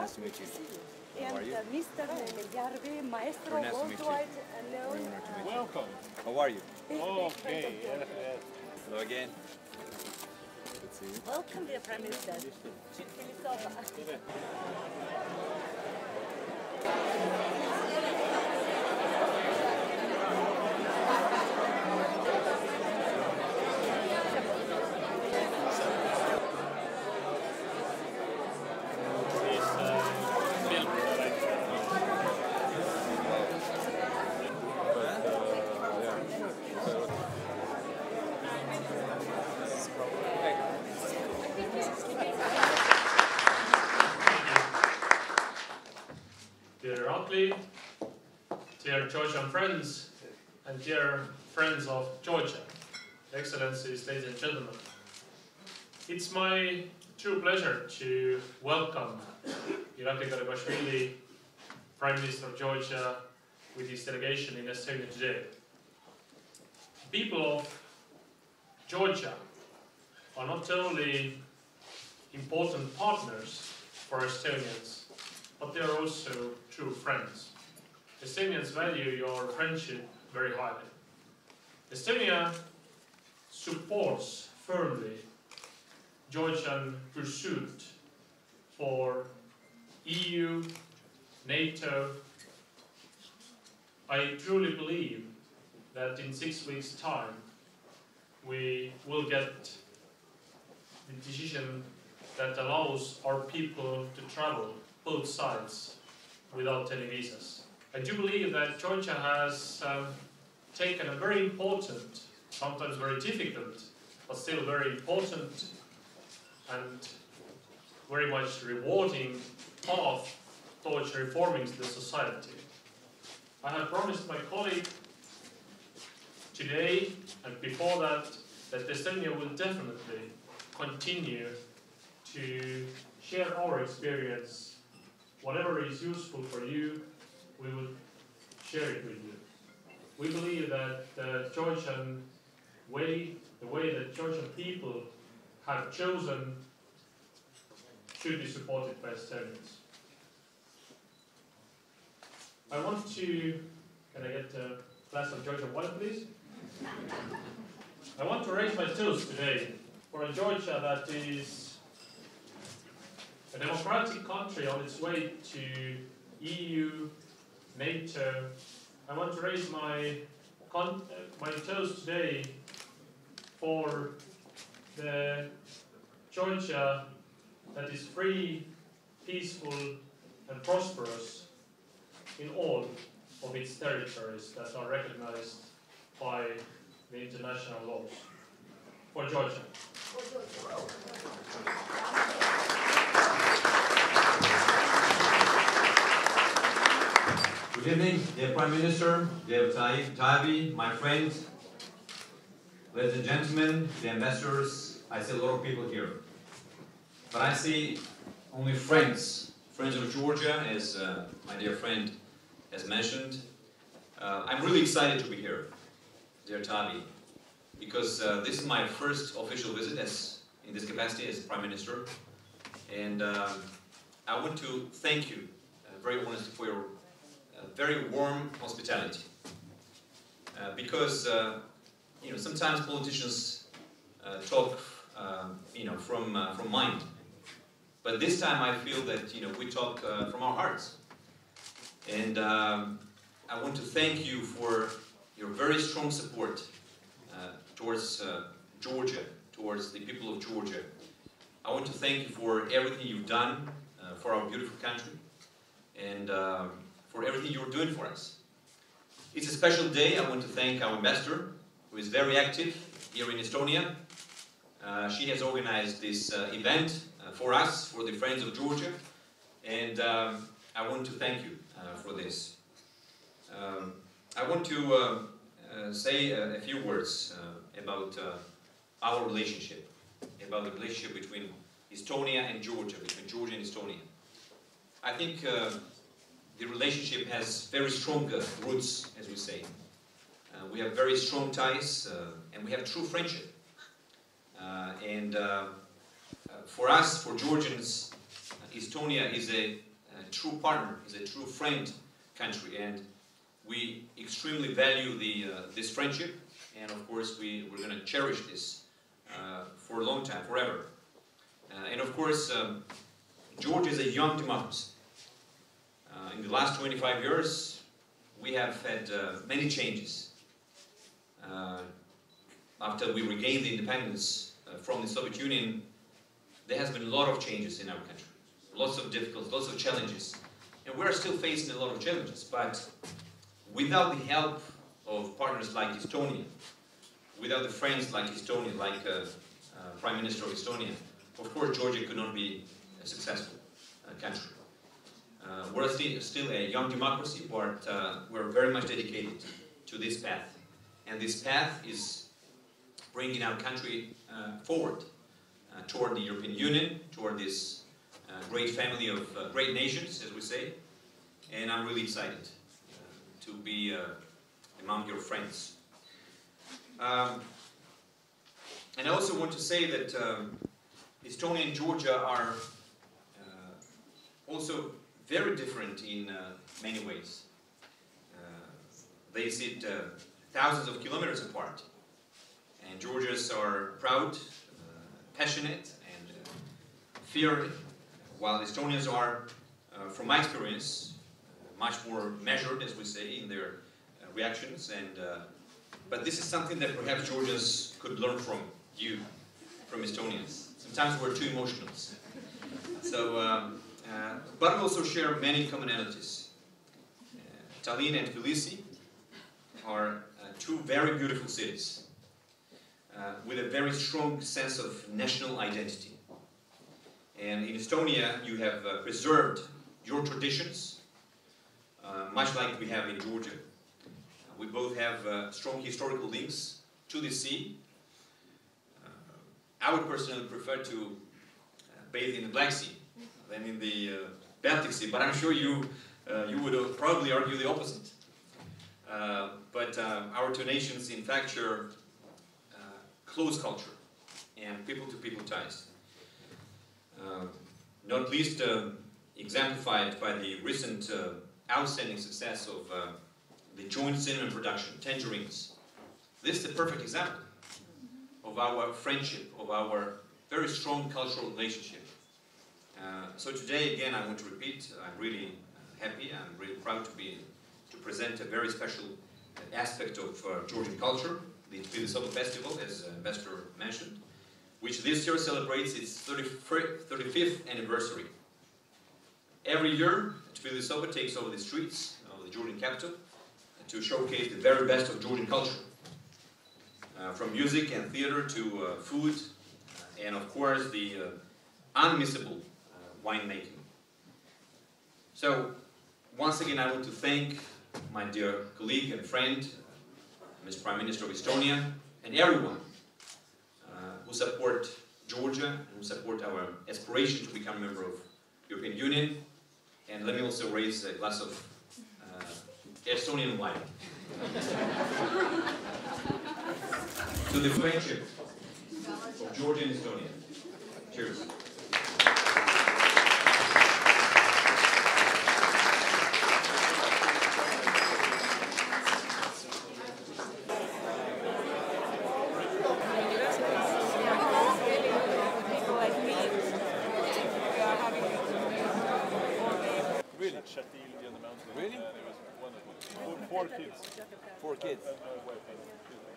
Nice to meet you. How are you? And Mr. Yarvi, maestro Nice to meet you. worldwide known. Welcome. How are you? Okay. Hello again. Good to see you. Welcome, dear Prime Minister. Თბილისობა. Dear Oakley, dear Georgian friends, and dear friends of Georgia, Excellencies, ladies and gentlemen, it's my true pleasure to welcome Irakli Garibashvili, Prime Minister of Georgia, with his delegation in Estonia today. People of Georgia are not only important partners for Estonians, but they are also true friends. Estonians value your friendship very highly. Estonia supports firmly Georgian pursuit for EU, NATO. I truly believe that in 6 weeks' time we will get the decision that allows our people to travel both sides without any visas. I do believe that Georgia has taken a very important, sometimes very difficult, but still very important and very much rewarding path towards reforming the society. I have promised my colleague today and before that Estonia will definitely continue to share our experience. Whatever is useful for you, we will share it with you. We believe that the Georgian way, the way that Georgian people have chosen, should be supported by Estonians. I want to, can I get a glass of Georgian water, please? I want to raise my toast today for a Georgia that is a democratic country on its way to EU, NATO. I want to raise my toast today for the Georgia that is free, peaceful, and prosperous in all of its territories that are recognized by the international laws. For Georgia. Good evening, dear Prime Minister, dear Tavi, my friends, ladies and gentlemen, the ambassadors. I see a lot of people here. But I see only friends of Georgia, as my dear friend has mentioned. I'm really excited to be here, dear Tavi, because this is my first official visit in this capacity as Prime Minister. And I want to thank you very honestly for your very warm hospitality, because sometimes politicians talk from mind, but this time I feel that we talk from our hearts. And I want to thank you for your very strong support towards Georgia, towards the people of Georgia. I want to thank you for everything you've done for our beautiful country, and for everything you're doing for us. It's a special day. I want to thank our ambassador, who is very active here in Estonia. She has organized this event for us, for the Friends of Georgia, and I want to thank you for this. I want to say a few words about our relationship, about the relationship between Estonia and Georgia, between Georgia and Estonia. I think the relationship has very strong roots, as we say. We have very strong ties, and we have true friendship. And for us, for Georgians, Estonia is a true partner, is a true friend country, and we extremely value this friendship, and of course we're going to cherish this for a long time, forever. And of course, Georgia is a young democracy. In the last 25 years, we have had many changes. After we regained the independence from the Soviet Union, there has been a lot of changes in our country. Lots of difficulties, lots of challenges. And we're still facing a lot of challenges, but without the help of partners like Estonia, without the friends like Estonia, like Prime Minister of Estonia, of course Georgia could not be a successful country. We're still a young democracy, but we're very much dedicated to this path. And this path is bringing our country forward toward the European Union, toward this great family of great nations, as we say. And I'm really excited to be among your friends. And I also want to say that Estonia and Georgia are also very different in many ways. They sit thousands of kilometers apart. And Georgians are proud, passionate, and fearing, while Estonians are, from my experience, much more measured, as we say, in their reactions. But this is something that perhaps Georgians could learn from you, from Estonians. Sometimes we're too emotional. So, but we also share many commonalities. Tallinn and Tbilisi are two very beautiful cities with a very strong sense of national identity. And in Estonia, you have preserved your traditions, much like we have in Georgia. We both have strong historical links to the sea. I would personally prefer to bathe in the Black Sea than in the Baltic Sea, but I'm sure you would probably argue the opposite. But our two nations, in fact, share close culture and people-to-people ties. Not least exemplified by the recent outstanding success of the joint cinema production, Tangerines. This is the perfect example of our friendship, of our very strong cultural relationship. So today, again, I want to repeat, I'm really happy, I'm really proud to present a very special aspect of Georgian culture, the Tvili Festival, as Ambassador mentioned, which this year celebrates its 35th anniversary. Every year, Tvili takes over the streets of the Georgian capital to showcase the very best of Georgian culture, from music and theater to food, and of course the unmissable winemaking. So, once again, I want to thank my dear colleague and friend, Mr. Prime Minister of Estonia, and everyone who support Georgia and who support our aspiration to become a member of the European Union. And let me also raise a glass of Estonian wine to the friendship of Georgia and Estonia. Cheers. Really? 4 kids. 4 kids. And my wife.